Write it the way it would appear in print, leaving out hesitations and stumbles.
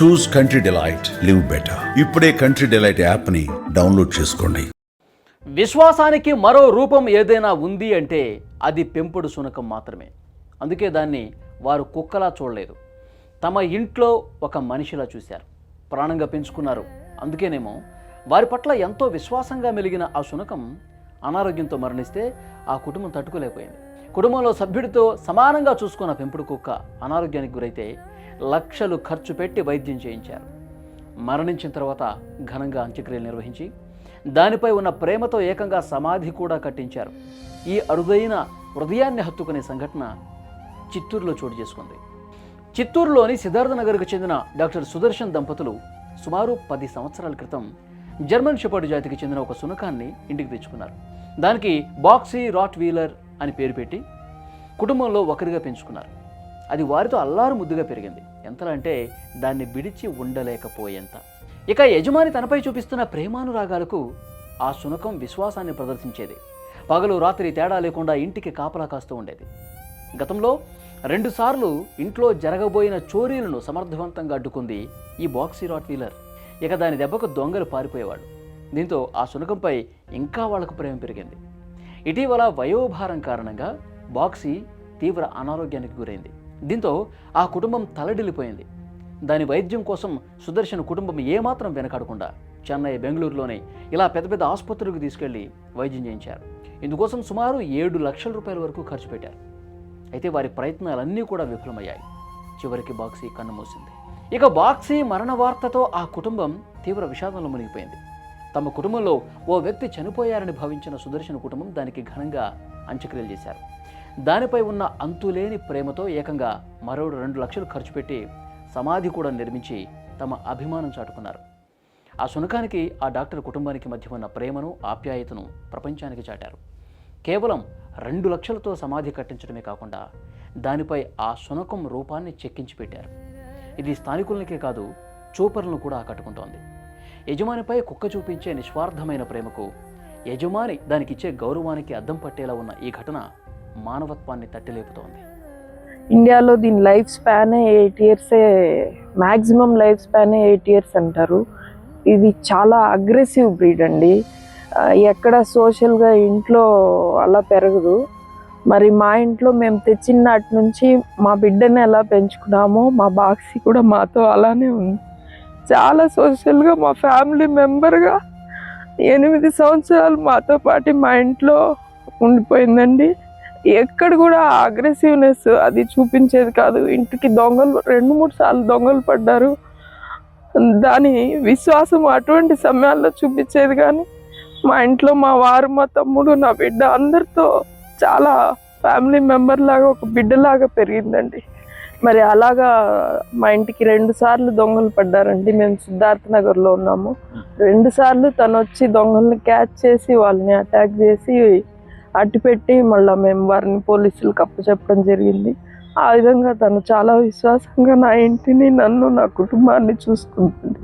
చూస్ country delight, live better. ఇప్పుడే country delight యాప్ని download చేసుకోండి. విశ్వాసానికి మరో రూపం ఏదైనా ఉంది అంటే అది పెంపుడు శునకం మాత్రమే. అందుకే దాన్ని వారు కుక్కలా చూడలేదు, తమ ఇంట్లో ఒక మనిషిలా చూశారు, ప్రాణంగా పెంచుకున్నారు. అందుకేనేమో వారి పట్ల ఎంతో విశ్వాసంగా మెలిగిన ఆ శునకం అనారోగ్యంతో మరణిస్తే ఆ కుటుంబం తట్టుకోలేకపోయింది. కుటుంబంలో సభ్యుడితో సమానంగా చూసుకున్న పెంపుడు కుక్క అనారోగ్యానికి గురైతే లక్షలు ఖర్చు పెట్టి వైద్యం చేయించారు. మరణించిన తర్వాత ఘనంగా అంత్యక్రియలు నిర్వహించి దానిపై ఉన్న ప్రేమతో ఏకంగా సమాధి కూడా కట్టించారు. ఈ అరుదైన హృదయాన్ని హత్తుకునే సంఘటన చిత్తూరులో చోటు చేసుకుంది. చిత్తూరులోని సిద్ధార్థ నగర్కు చెందిన డాక్టర్ సుదర్శన్ దంపతులు సుమారు 10 సంవత్సరాల క్రితం జర్మన్ షెపర్డ్ జాతికి చెందిన ఒక శునకాన్ని ఇంటికి తెచ్చుకున్నారు. దానికి బాక్సీ రాట్ వీలర్ అని పేరు పెట్టి కుటుంబంలో ఒకరిగా పెంచుకున్నారు. అది వారితో అల్లారు ముద్దుగా పెరిగింది. ఎంతలా అంటే దాన్ని విడిచి ఉండలేకపోయేంత. ఇక యజమాని తనపై చూపిస్తున్న ప్రేమానురాగాలకు ఆ శునకం విశ్వాసాన్ని ప్రదర్శించేది. పగలు రాత్రి తేడా లేకుండా ఇంటికి కాపలా కాస్తూ ఉండేది. గతంలో 2 సార్లు ఇంట్లో జరగబోయిన చోరీలను సమర్థవంతంగా అడ్డుకుంది ఈ బాక్సీ రాట్ వీలర్. ఇక దాని దెబ్బకు దొంగలు పారిపోయేవాడు. దీంతో ఆ శునకంపై ఇంకా వాళ్లకు ప్రేమ పెరిగింది. ఇటీవల వయోభారం కారణంగా బాక్సీ తీవ్ర అనారోగ్యానికి గురైంది. దీంతో ఆ కుటుంబం తలడిల్లిపోయింది. దాని వైద్యం కోసం సుదర్శన్ కుటుంబం ఏమాత్రం వెనకాడకుండా చెన్నై, బెంగళూరులోనే ఇలా పెద్ద పెద్ద ఆసుపత్రులకు తీసుకెళ్లి వైద్యం చేయించారు. ఇందుకోసం సుమారు 7 లక్షల రూపాయల వరకు ఖర్చు పెట్టారు. అయితే వారి ప్రయత్నాలన్నీ కూడా విఫలమయ్యాయి. చివరికి బాక్సీ కన్నుమూసింది. ఇక బాక్సీ మరణ వార్తతో ఆ కుటుంబం తీవ్ర విషాదంలో మునిగిపోయింది. తమ కుటుంబంలో ఓ వ్యక్తి చనిపోయారని భావించిన సుదర్శన్ కుటుంబం దానికి ఘనంగా అంత్యక్రియలు చేశారు. దానిపై ఉన్న అంతులేని ప్రేమతో ఏకంగా మరో 2 లక్షలు ఖర్చు పెట్టి సమాధి కూడా నిర్మించి తమ అభిమానం చాటుకున్నారు. ఆ శునకానికి ఆ డాక్టర్ కుటుంబానికి మధ్య ఉన్న ప్రేమను, ఆప్యాయతను ప్రపంచానికి చాటారు. కేవలం 2 లక్షలతో సమాధి కట్టించడమే కాకుండా దానిపై ఆ శునకం రూపాన్ని చెక్కించి పెట్టారు. ఇది స్థానికులకే కాదు, చూపర్లను కూడా ఆకట్టుకుంటోంది. యజమానిపై కుక్క చూపించే నిస్వార్థమైన ప్రేమకు, యజమాని దానికిచ్చే గౌరవానికి అద్దం పట్టేలా ఉన్న ఈ ఘటన మానవత్వాన్ని తట్టిలేపుతోంది. ఇండియాలో దీని లైఫ్ స్పానే 8 ఇయర్సే, మ్యాక్సిమం లైఫ్ స్పానే 8 ఇయర్స్ అంటారు. ఇది చాలా అగ్రెసివ్ బ్రీడ్ అండి. ఎక్కడ సోషల్గా ఇంట్లో అలా పెరగదు. మరి మా ఇంట్లో మేము తెచ్చిన నాటి నుంచి మా బిడ్డని ఎలా పెంచుకున్నామో మా బాక్సీ కూడా మాతో అలానే ఉంది. చాలా సోషల్గా మా ఫ్యామిలీ మెంబర్గా 8 సంవత్సరాలు మాతో పాటు మా ఇంట్లో ఉండిపోయిందండి. ఎక్కడ కూడా అగ్రెసివ్నెస్ అది చూపించేది కాదు. ఇంటికి దొంగలు 2-3 సార్లు దొంగలు పడ్డారు. దాని విశ్వాసం అటువంటి సమయాల్లో చూపించేది. కానీ మా ఇంట్లో మా వారు, మా తమ్ముడు, నా బిడ్డ అందరితో చాలా ఫ్యామిలీ మెంబర్ లాగా, ఒక బిడ్డలాగా పెరిగిందండి. మరి అలాగా మా ఇంటికి 2 సార్లు దొంగలు పడ్డారండి. మేము సిద్ధార్థ నగర్లో ఉన్నాము. 2 సార్లు తను వచ్చి దొంగల్ని క్యాచ్ చేసి వాళ్ళని అటాక్ చేసి అట్టిపెట్టి మళ్ళీ మేము వారిని పోలీసులకు అప్పచెప్పడం జరిగింది. ఆ విధంగా తను చాలా విశ్వాసంగా నా ఇంటిని, నన్ను, నా కుటుంబాన్ని చూసుకుంటుంది.